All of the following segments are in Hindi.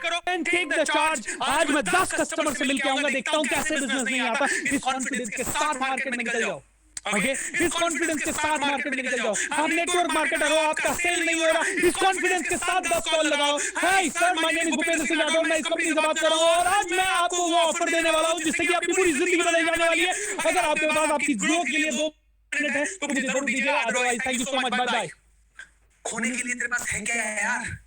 and take the charge। आज मैं 10 कस्टमर से मिलके आऊंगा, देखता हूं कैसे बिजनेस नहीं आता। इस कॉन्फिडेंस के साथ मार्केट में निकल जाओ। ओके, इस कॉन्फिडेंस के साथ मार्केट में निकल जाओ। आप नेटवर्क मार्केटर हो, आपका सेल नहीं हो रहा, इस कॉन्फिडेंस के साथ 10 कॉल लगाओ। Hi sir, my name is Bhupendra Singh Yadav, मैं इस कंपनी से बात कर रहा हूं और आज मैं आपको वो ऑफर देने वाला हूं जिससे कि आपकी पूरी जिंदगी बदल जाने वाली है। अगर आपके पास आपकी ग्रोथ के लिए 2 मिनट है तो मुझे जरूर दीजिएगा, otherwise thank you so much, bye bye. खोने के लिए तेरे पास है क्या यार?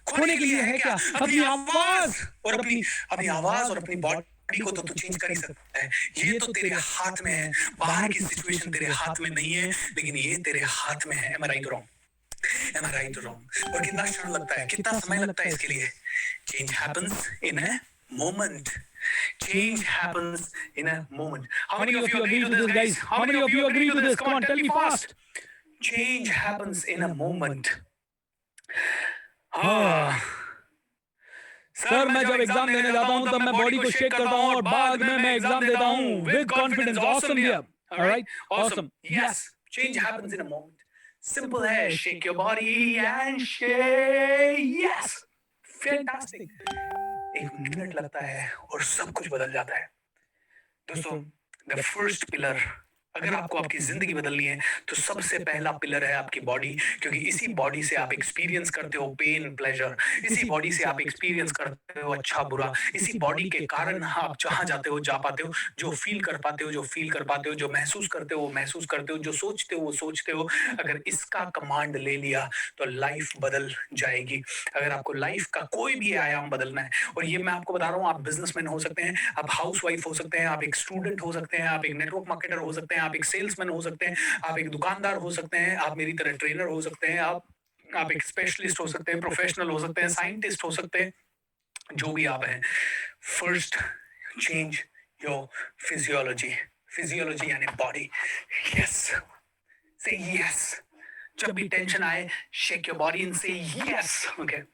खोने के लिए है क्या? अपनी आवाज और अपनी आवाज और अपनी बॉडी को तो तू चेंज कर ही सकता है। ये तो तेरे हाथ में है। बाहर की सिचुएशन तेरे हाथ में नहीं है, लेकिन ये तेरे हाथ में है। Am I right or wrong? Am I right or wrong? और कितना क्षण लगता है, कितना समय लगता है इसके लिए? Change happens in a moment. Change happens in a moment. How many of you agree to this, guys? How many of you agree to this? Come on, tell me fast. Change happens in a moment. Sir, मैं जब एग्जाम देने जाता हूं तब मैं बॉडी को शेक करता हूं और बाद में मैं एग्जाम देता हूं विद कॉन्फिडेंस। ऑसम भैया, alright, awesome. Yes, change happens in a moment. Simple है, shake your body and shake. Yes, fantastic. 1 minute लगता है और सब कुछ बदल जाता है। दोस्तों, द फर्स्ट पिलर, अगर आपको आपकी जिंदगी बदलनी है तो सबसे पहला पिलर है आपकी बॉडी, क्योंकि इसी बॉडी से आप एक्सपीरियंस करते हो पेन, प्लेजर। इसी बॉडी से आप एक्सपीरियंस करते हो अच्छा बुरा। इसी बॉडी के कारण आप जहां जाते हो जा पाते हो, जो फील कर पाते हो जो महसूस करते हो वो महसूस करते हो, जो सोचते हो वो सोचते हो। अगर इसका कमांड ले लिया तो लाइफ बदल जाएगी। अगर आपको लाइफ का कोई भी आयाम बदलना है, और ये मैं आपको बता रहा हूँ, आप बिजनेसमैन हो सकते हैं, आप हाउसवाइफ हो सकते हैं, आप एक स्टूडेंट हो सकते हैं, आप एक नेटवर्क मार्केटर हो सकते हैं, आप एक सेल्समैन हो सकते हैं, आप एक दुकानदार हो सकते हैं, आप मेरी तरह ट्रेनर हो सकते हैं, आप एक स्पेशलिस्ट हो सकते हैं, प्रोफेशनल हो सकते हैं, साइंटिस्ट हो सकते हैं, जो भी आप हैं। फर्स्ट, चेंज योर फिजियोलॉजी यानी बॉडी। यस, से यस। जब भी टेंशन आए, shake your body and say yes. Okay,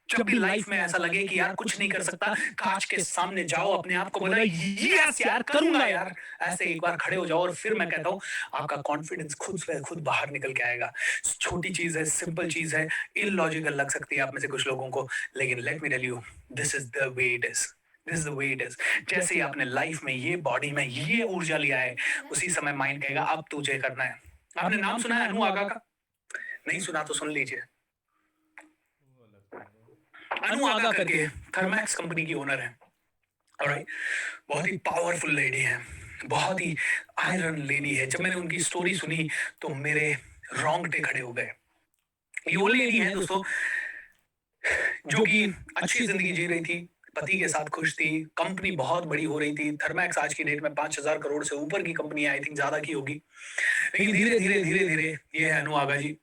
जब भी लाइफ में ऐसा लगे कि यार कुछ नहीं कर सकता, कांच के सामने जाओ, अपने आप को बोलो यस यार करूंगा यार, ऐसे एक बार खड़े हो जाओ और फिर मैं कहता हूं आपका कॉन्फिडेंस खुद से खुद बाहर निकल के आएगा। छोटी चीज है, सिंपल चीज है, इलॉजिकल लग सकती है आप में से कुछ लोगों को, लेकिन let me tell you, this is the way it is. This is the way it is. जैसे ही आपने लाइफ में ये बॉडी में ये ऊर्जा लिया है, उसी समय माइंड कहेगा अब तुझे करना है। आपने नाम सुना है अनु आगा का? नहीं सुना तो सुन लीजिए। अनु आगा करके थर्मैक्स कंपनी की ओनर है। ऑलराइट, बहुत ही पावरफुल लेडी है, बहुत ही आयरन लेडी है। जब मैंने उनकी स्टोरी सुनी तो मेरे रोंगटे खड़े हो गए। ये वो लेडी है दोस्तों जो कि अच्छी जिंदगी जी रही थी, पति के साथ खुश थी, कंपनी बहुत बड़ी हो रही थी। थर्मैक्स आज की डेट में 5,000 करोड़ से ऊपर की कंपनी है, आई थिंक ज्यादा की होगी। लेकिन धीरे धीरे ये है अनु आगा जी।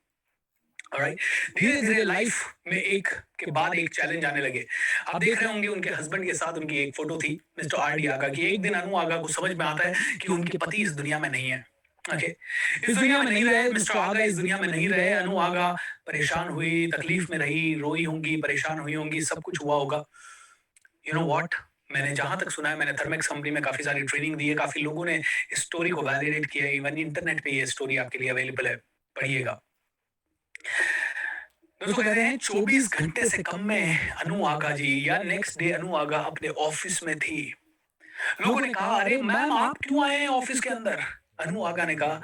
ऑलराइट, धीरे धीरे लाइफ में एक के बाद एक चैलेंज आने लगे। आप देख रहे होंगे उनके हस्बैंड के साथ उनकी एक फोटो थी, मिस्टर आर.डी. आगा की। एक दिन अनु आगा को समझ में आता है कि उनके पति इस दुनिया में नहीं है। ओके, इस दुनिया में नहीं रहे, मिस्टर आगा इस दुनिया में नहीं रहे। अनु आगा परेशान हुई, तकलीफ में रही, रोई होंगी, परेशान हुई होंगी, सब कुछ हुआ होगा। यू नो व्हाट, मैंने जहां तक सुना है, मैंने थर्मैक्स कंपनी में काफी सारी ट्रेनिंग दी है, काफी लोगों ने इस स्टोरी को वैलिडेट किया है, इवन इंटरनेट पे ये स्टोरी आपके लिए अवेलेबल है, पढ़िएगा। दोस्तों कहते हैं 24 घंटे से कम में अनु आगा जी या नेक्स्ट डे अनु आगा अपने ऑफिस में थी। लोगों ने कहा अरे मैम आप क्यों आए हैं ऑफिस के अंदर? अनु आगा ने कहा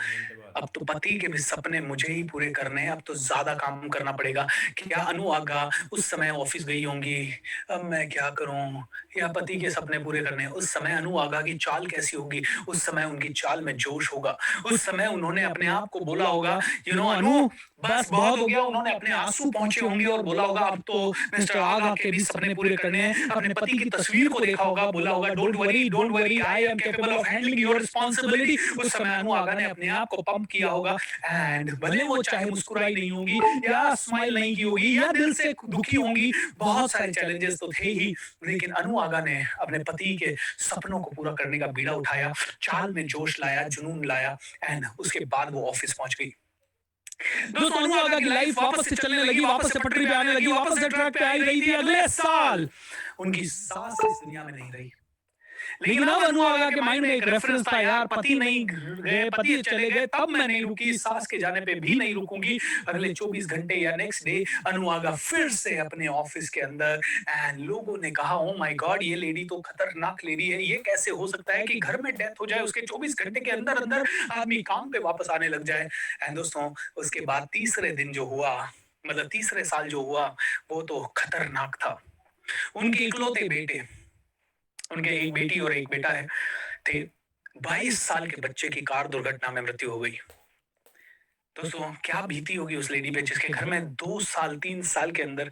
अब तो पति के भी सपने मुझे ही पूरे करने हैं, अब तो ज्यादा काम करना पड़ेगा। क्या अनु आगा उस समय ऑफिस गई होंगी, अब मैं क्या करूं, या पति के सपने पूरे करने हैं। उस समय अनु आगा की चाल कैसी होगी? उस समय उनकी चाल में जोश होगा। उस समय उन्होंने अपने आप को बोला होगा यू नो अनु बस बहुत हो गया। उन्होंने अपने आंसू पहुंचे होंगे और बोला होगा अब तो मिस्टर आगा के भी सपने पूरे करने हैं। अपने पति की तस्वीर को देखा होगा, बोला होगा don't worry I am capable of handling your responsibility. उस समय अनु आगा ने अपने आप को पंप किया होगा एंड भले वो चाहे मुस्कुराई नहीं होगी या स्माइल नहीं की होगी या दिल से दुखी होंगी, बहुत सारे चैलेंजेस तो थे ही, लेकिन अनु आगा ने अपने पति के सपनों को पूरा करने का बीड़ा उठाया, चाल में जोश लाया, जुनून लाया एंड उसके बाद वो ऑफिस पहुंच गई। दोस्तों अनु आगा की लाइफ वापस से चलने लगी, वापस से पटरी पे आने लगी, वापस से ट्रैक पे आई रही थी। अगले साल उनकी सास इस दुनिया में नहीं रही। लेकिन अब अनुरागा के माइंड में एक रेफरेंस था, यार पति नहीं गए, पति चले गए, तब मैं नहीं रुकी, सास के जाने पे भी नहीं रुकूंगी। अगले 24 घंटे या नेक्स्ट डे अनुरागा फिर से अपने ऑफिस के अंदर, एंड लोगों ने कहा ओ माय गॉड, ये लेडी तो खतरनाक लेडी है, ये कैसे हो सकता है कि घर में डेथ हो जाए, उसके 24 घंटे के अंदर अंदर आदमी काम पे वापस आने लग जाए। एंड दोस्तों, उसके बाद तीसरे दिन जो हुआ, मतलब तीसरे साल जो हुआ, वो तो खतरनाक था। उनके इकलौते बेटे, उनके एक बेटी और एक बेटा है, थे 22 साल के बच्चे की कार दुर्घटना में मृत्यु हो गई। दोस्तों, क्या बीती होगी उस लेडी पे जिसके घर में 2 साल 3 साल के अंदर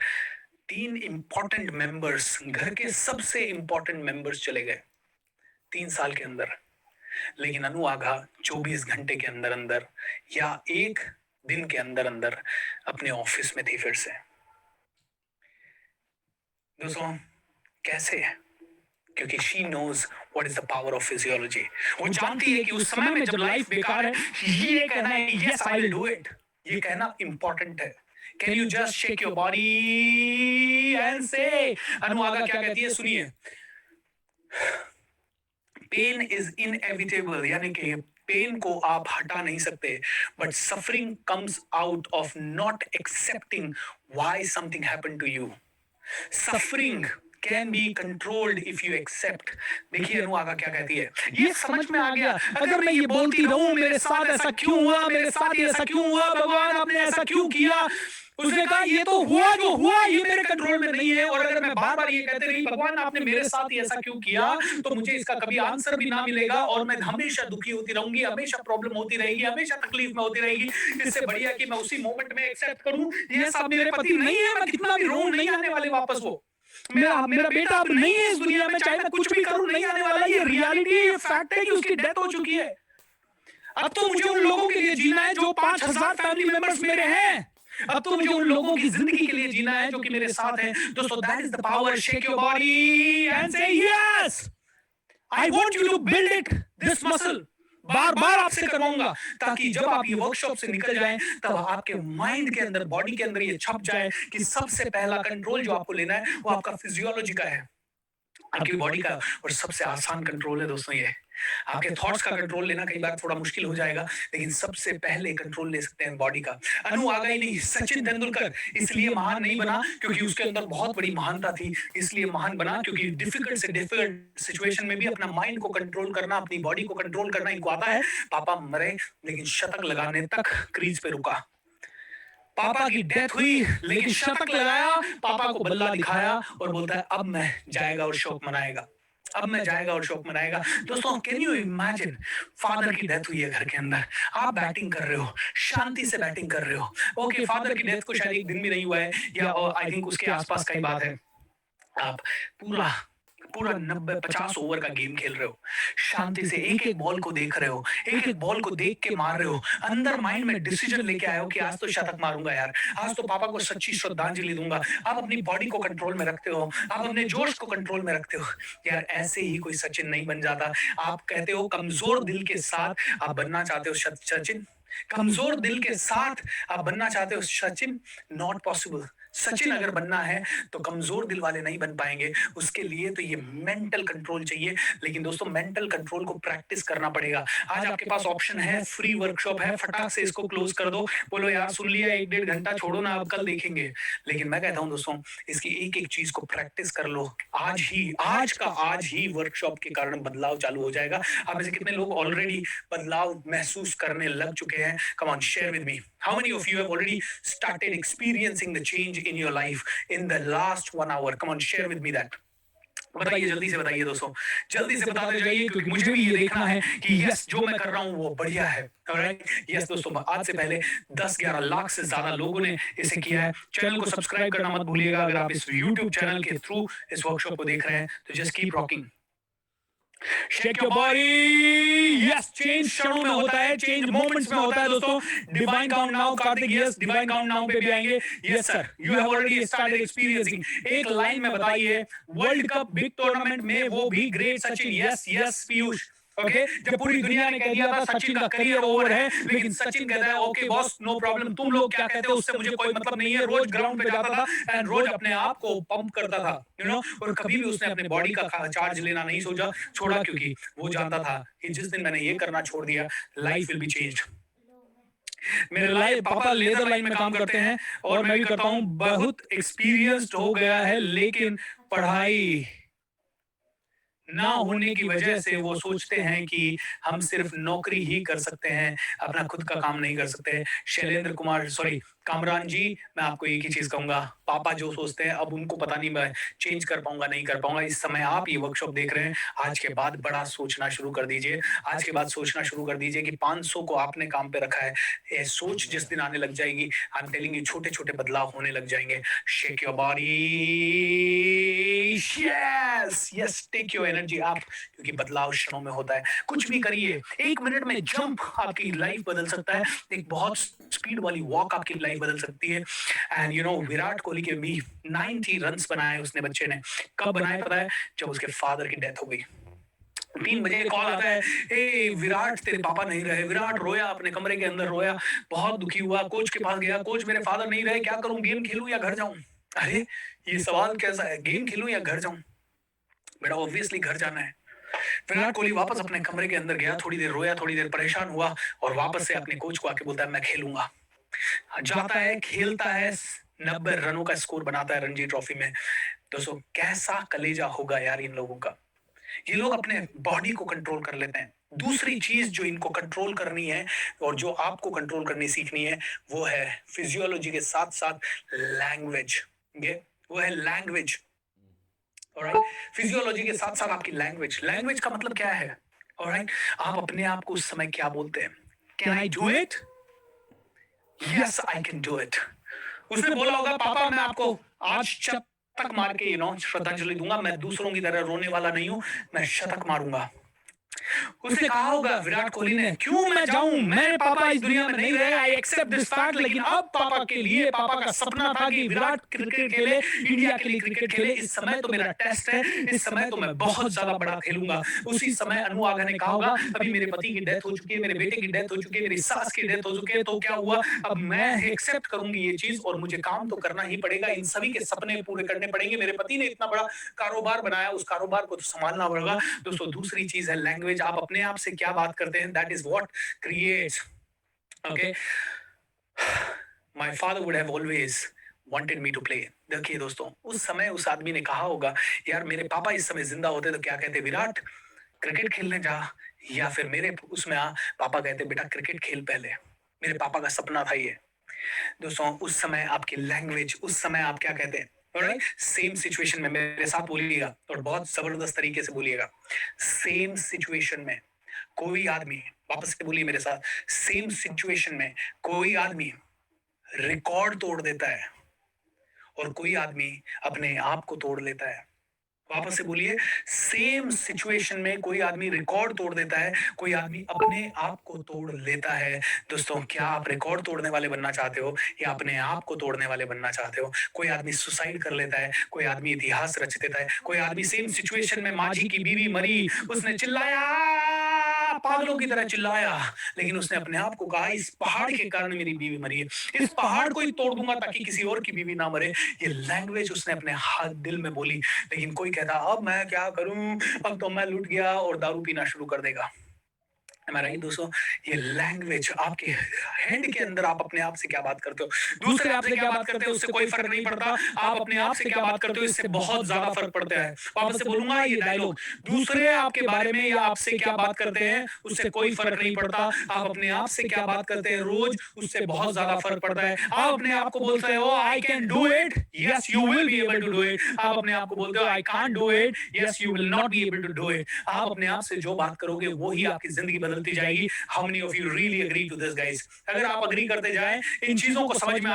3 इंपॉर्टेंट मेंबर्स, घर के सबसे इंपॉर्टेंट मेंबर्स चले गए 3 साल के अंदर। लेकिन अनुरागा 24 घंटे के अंदर अंदर या एक दिन के अंदर अंदर अपने ऑफिस में थी फिर से। दोस्तों, कैसे? क्योंकि she knows what is the power of physiology. वो जानती है कि उस समय में जब लाइफ बेकार है, ये कहना है yes I will do it, ये कहना इंपॉर्टेंट है। Can you just shake your body and से। अनुरागा क्या कहती है, सुनिए, पेन इज इनएविटेबल, यानी कि पेन को आप हटा नहीं सकते, but suffering comes out of not accepting why something happened to you. Suffering can be controlled if you accept. देखिए अनुरागा क्या कहती है, ये समझ में आ गया, अगर मैं ये बोलती रहूं मेरे साथ ऐसा क्यों हुआ, मेरे साथ ही ऐसा क्यों हुआ, भगवान आपने ऐसा क्यों किया। उसने कहा ये तो हुआ जो हुआ, ये मेरे कंट्रोल में नहीं है, और अगर मैं बार बार ये कहते रही भगवान आपने मेरे साथ ही ऐसा क्यों किया, तो मुझे इसका कभी आंसर भी ना मिलेगा और मैं हमेशा दुखी होती रहूंगी, हमेशा प्रॉब्लम होती रहेगी, हमेशा तकलीफ में होती रहेगी। इससे बढ़िया कि मैं उसी मोमेंट में एक्सेप्ट करूं, ये सब मेरे पति नहीं है, मैं कितना भी रोऊं नहीं आने वाले वापस वो, मेरा बेटा अब नहीं है इस दुनिया में, चाहे मैं कुछ भी करूं नहीं आने वाला। ये रियलिटी, ये फैक्ट है कि उसकी डेथ हो चुकी है। अब तो मुझे उन लोगों के लिए जीना है जो 5000 फैमिली मेंबर्स मेरे हैं। अब तो मुझे उन लोगों की जिंदगी के लिए जीना है जो कि मेरे साथ हैं। दोस्तों, that is the power. Shake your body and say yes, I want you to build it, this muscle. बार बार आपसे करवाऊंगा ताकि जब आप ये वर्कशॉप से निकल जाएं, तब आपके माइंड के अंदर, बॉडी के अंदर ये छप जाए कि सबसे पहला कंट्रोल जो आपको लेना है वो आपका फिजियोलॉजी का है, आपकी बॉडी का। और सबसे आसान कंट्रोल है दोस्तों ये। आपके थॉट्स का कंट्रोल लेना कई बार थोड़ा मुश्किल हो जाएगा, लेकिन सबसे पहले कंट्रोल ले सकते हैं बॉडी का। अनुरागा ही नहीं, सचिन तेंदुलकर इसलिए महान नहीं बना क्योंकि उसके अंदर बहुत बड़ी महानता थी, इसलिए महान बना क्योंकि डिफिकल्ट से डिफिकल्ट सिचुएशन में भी अपना माइंड को कंट्रोल करना, अपनी बॉडी को कंट्रोल करना इनको आता है। पापा मरे लेकिन शतक लगाने तक क्रीज पे रुका। पापा की डेथ हुई लेकिन शतक लगाया, पापा को बल्ला दिखाया और बोलता है अब मैं जाएगा और शोक मनाएगा, अब मैं जाएगा और शोक मनाएगा। दोस्तों, कैन यू इमेजिन, फादर की डेथ हुई है घर के अंदर, आप बैटिंग कर रहे हो, शांति से बैटिंग कर रहे हो। ओके, फादर की डेथ को शायद एक दिन भी नहीं हुआ है, या आई थिंक उसके आसपास का ही बात है। आप पूरा 90-50 ओवर का गेम खेल रहे हो, शांति से एक एक बॉल को देख रहे हो, एक एक बॉल को देख के मार रहे हो, अंदर माइंड में डिसीजन लेके आए हो कि आज तो शतक मारूंगा यार, आज तो पापा को सच्ची श्रद्धांजलि दूंगा। आप अपनी बॉडी को कंट्रोल में रखते हो, आप अपने जोश को कंट्रोल में रखते हो। यार ऐसे ही कोई सचिन नहीं बन जाता। आप कहते हो कमजोर दिल के साथ आप बनना चाहते हो सचिन, कमजोर दिल के साथ आप बनना चाहते हो सचिन, नॉट पॉसिबल। सचिन अगर बनना है तो कमजोर दिल वाले नहीं बन पाएंगे, उसके लिए तो ये मेंटल कंट्रोल चाहिए। लेकिन दोस्तों, मेंटल कंट्रोल को प्रैक्टिस करना पड़ेगा। आज आपके पास ऑप्शन है, फ्री वर्कशॉप है, फटाक से इसको क्लोज कर दो, बोलो यार सुन लिया, 1-1.5 घंटा छोड़ो ना, अब कल देखेंगे। लेकिन मैं कहता हूं दोस्तों, इसकी एक एक चीज को प्रैक्टिस कर लो। आज ही वर्कशॉप के कारण बदलाव चालू हो जाएगा। आप में से कितने लोग ऑलरेडी बदलाव महसूस करने लग चुके हैं? Come on, share with me, how many of you have already started experiencing the change in your life in the last 1 hour? Come on, share with me that. बताइए, जल्दी से बताइए दोस्तों, जल्दी से बताते जाइए, क्योंकि मुझे भी ये देखना है कि यस जो मैं कर रहा हूँ वो बढ़िया है। ऑलराइट, यस दोस्तों, आज से पहले 10-11 लाख से ज्यादा लोगों ने इसे किया है। चैनल को सब्सक्राइब करना मत भूलिएगा। अगर आप इस यूट्यूब चैनल के थ्रू इस वर्कशॉप को देख रहे हैं तो just keep rocking. Shake your body. Yes, change क्षणों में होता है, चेंज मोमेंट्स में होता है दोस्तों। Divine count now, Kartik yes divine count now पे भी आएंगे। Yes sir, you have already started experiencing. एक लाइन में बताइए, वर्ल्ड कप बिग टूर्नामेंट में वो भी great Sachin. Yes Piyush, okay जब पूरी दुनिया ने कह दिया था सचिन का करियर ओवर है, लेकिन सचिन कहता है ओके बॉस नो प्रॉब्लम, तुम लोग क्या कहते हो उससे मुझे कोई मतलब नहीं है। रोज ग्राउंड पे जाता था एंड रोज अपने आप को पंप करता था, यू नो, और कभी भी उसने अपने बॉडी का चार्ज लेना नहीं सोचा छोड़ा, क्योंकि वो जानता था कि जिस दिन मैंने ये करना छोड़ दिया लाइफ विल बी चेंज्ड। मेरे पापा लेदर लाइन में काम करते हैं और मैं भी करता हूं, बहुत एक्सपीरियंस्ड हो गया है, लेकिन पढ़ाई ना होने की वजह से वो सोचते हैं कि हम सिर्फ नौकरी ही कर सकते हैं, अपना खुद का काम नहीं कर सकते। शैलेंद्र कुमार सॉरी कामरान जी, मैं आपको एक ही चीज कहूंगा, पापा जो सोचते हैं अब उनको पता नहीं मैं चेंज कर पाऊंगा नहीं कर पाऊंगा। इस समय आप ये वर्कशॉप देख रहे हैं, आज के बाद बड़ा सोचना शुरू कर दीजिए। आज के बाद सोचना शुरू कर दीजिए कि 500 को आपने काम पे रखा है। ये सोच जिस दिन आने लग जाएगी, आई एम टेलिंग यू, छोटे छोटे बदलाव होने लग जाएंगे। Shake your body, yes yes, take your energy up, क्योंकि बदलाव क्षणों में होता है। कुछ भी करिए, 1 मिनट में जंप आपकी लाइफ बदल सकता है, एक बहुत स्पीड वाली वॉक आपकी लाइफ बदल सकती है। And you know, Virat Kohli के भी 90 रन्स बनाए उसने, बच्चे ने। कब बनाए पता है? जब उसके फादर की डेथ हो गई। 3 बजे कॉल आता है, ए विराट तेरे पापा नहीं रहे। विराट रोया, अपने कमरे के अंदर रोया, बहुत दुखी हुआ, कोच के पास गया, कोच मेरे फादर नहीं रहे, क्या करूं, गेम खेलूं या घर जाऊं? अरे ये सवाल कैसा है, गेम खेलूं या घर जाऊं? बेटा ऑब्वियसली घर जाना है। विराट कोहली वापस अपने कमरे के अंदर गया, थोड़ी देर रोया, थोड़ी देर परेशान हुआ और वापस से अपने कोच को आके बोलता है मैं खेलूंगा। जाता है, खेलता है, 90 रनों का स्कोर बनाता है रणजी ट्रॉफी में। दोस्तों कैसा कलेजा होगा यार इन लोगों का। ये लोग अपने बॉडी को कंट्रोल कर लेते हैं। दूसरी चीज जो इनको कंट्रोल करनी है और जो आपको कंट्रोल करनी सीखनी है, वो है फिजियोलॉजी के साथ साथ लैंग्वेज। ये वो है लैंग्वेज। ऑलराइट, फिजियोलॉजी के साथ साथ आपकी लैंग्वेज। लैंग्वेज का मतलब क्या है? ऑलराइट, आप अपने आप को उस समय क्या बोलते हैं? Can I do it? Yes I can do it. उसने बोला होगा पापा मैं आपको आज शतक मार के श्रद्धांजलि दूंगा, मैं दूसरों की तरह रोने वाला नहीं हूं, मैं शतक मारूंगा। उसने कहा होगा विराट कोहली ने, क्यों मैं जाऊं, मेरे पापा इस दुनिया में नहीं रहे, आई एक्सेप्ट दिस फैक्ट, लेकिन अब पापा के लिए, पापा का सपना था कि विराट क्रिकेट खेले, इंडिया के लिए क्रिकेट खेले। इस समय तो मेरा टेस्ट है, इस समय तो मैं बहुत ज्यादा बड़ा खेलूंगा। उसी समय अनु आगा ने कहा होगा अभी मेरे पति की डेथ हो चुकी है, मेरे बेटे की डेथ हो चुकी है, मेरी सास की डेथ हो चुकी है, तो क्या हुआ, अब मैं एक्सेप्ट करूंगी ये चीज और मुझे काम तो करना ही पड़ेगा, इन सभी के सपने पूरे करने पड़ेंगे। मेरे पति ने इतना बड़ा कारोबार बनाया, उस कारोबार को तो संभालना पड़ेगा। दोस्तों दूसरी चीज है लैंग्वेज। आप अपने आप से क्या बात करते हैं, that is what creates. Okay, my father would have always wanted me to play. देखिए दोस्तों, उस समय उस आदमी ने कहा होगा यार मेरे पापा इस समय जिंदा होते तो क्या कहते, विराट क्रिकेट खेलने जा, या फिर मेरे उसमें पापा कहते बेटा क्रिकेट खेल पहले। मेरे पापा का सपना था ये। दोस्तों उस समय आपकी लैंग्वेज, उस समय आप क्या कहते हैं, ऑलराइट, सेम सिचुएशन में मेरे साथ बोलिएगा और बहुत जबरदस्त तरीके से बोलिएगा। सेम सिचुएशन में कोई आदमी, वापस से बोलिए मेरे साथ, सेम सिचुएशन में कोई आदमी रिकॉर्ड तोड़ देता है और कोई आदमी अपने आप को तोड़ लेता है। वापस से बोलिए, सेम सिचुएशन में कोई आदमी रिकॉर्ड तोड़ देता है, कोई आदमी अपने आप को तोड़ लेता है। दोस्तों क्या आप रिकॉर्ड तोड़ने वाले बनना चाहते हो या अपने आप को तोड़ने वाले बनना चाहते हो? कोई आदमी सुसाइड कर लेता है, कोई आदमी इतिहास रच देता है, कोई आदमी सेम सिचुएशन में माझी की बीवी मरी, उसने चिल्लाया, पागलों की तरह चिल्लाया, लेकिन उसने अपने आप को कहा इस पहाड़ के कारण मेरी बीवी मरी है, इस पहाड़ को ही तोड़ दूंगा ताकि किसी और की बीवी ना मरे। ये लैंग्वेज उसने अपने हाथ दिल में बोली। लेकिन कोई कहता अब मैं क्या करूं, अब तो मैं लुट गया और दारू पीना शुरू कर देगा। दोस्तों ये लैंग्वेज, आपके हेड के अंदर आप अपने आप से क्या बात करते हो, दूसरे आपसे क्या बात करते हो उससे कोई फर्क नहीं पड़ता, आप अपने आप से क्या बात करते हो इससे बहुत ज्यादा फर्क पड़ता है। वापस से बोलूंगा ये डायलॉग, दूसरे आपके बारे में या आपसे क्या बात करते हैं उससे कोई फर्क नहीं पड़ता, आप अपने आप से क्या बात करते हैं रोज उससे बहुत ज्यादा फर्क पड़ता है। आप अपने आप को बोलते हो I can do it, yes you will be able to do it. आप अपने आप को बोलते हो I can't do it, yes you will not be able to do it. आप अपने आप से जो बात करोगे वो ही आपकी जिंदगी बदलती जाएगी। How many of you really agree to this guys? अगर आप अग्री करते जाएं, इन चीजों को समझ में